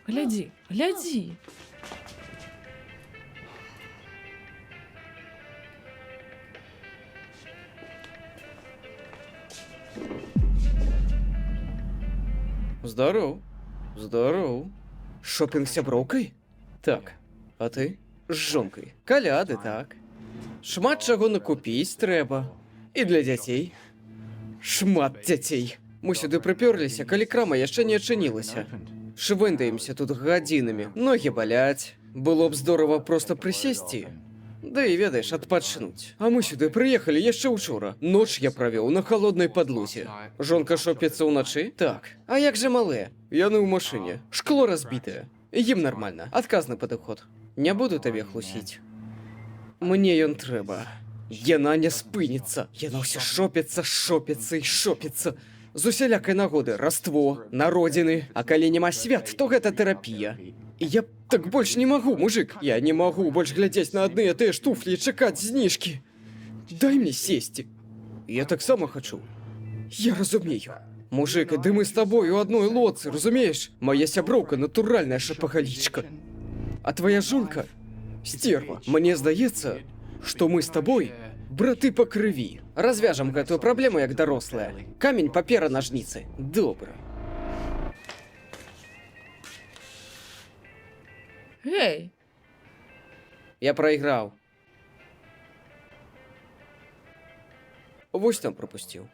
Гляди, гляди. Здоров. Здоров. Шопінг з сяброўкай? Так. А ты? З жонкай. Каляды, так. Шмат чаго накупіць трэба. І для дзяцей. Шмат дзяцей. Мы сюды прыпёрліся, калі крама яшчэ не адчынілася. Швэндаемся тут гадзінамі. Ногі баляць. Было б здорава проста прысесці. Да і ведаеш, адпачнуць. А мы сюды прыехалі яшчэ учора. Ноч я правёў на халоднай падлозе. Жонка шопіцца ўначы? Так. А як жа малыя? Яны ў машыне. Шкло разбітае. Ім нармальна. Адказны падыход. Не буду табе хлусіць. Мне ён трэба. Яна не спыніцца. Яна ўсё шопіцца, шопіцца і шопіцца. З усялякай нагоды, раство, народзіны. А калі няма свят, то гэта тэрапія. І я так больш не магу, мужик. Я не магу больш глядзець на адныя тыя ж туфлі і чакаць зніжкі. Дай мне сесці. Я таксама хачу. Я разумею. Мужик, ды мы з табой у адной лодцы, разумееш? Моя сяброўка натуральная шапагалічка. А твоя жонка стерва. Мне здаецца, што мы з табой браты па крыві. Развяжам гэтую праблему як дарослая. Камень, папера, нажніцы. Добра. Гей, Я прайграў. Вось там прапусціў.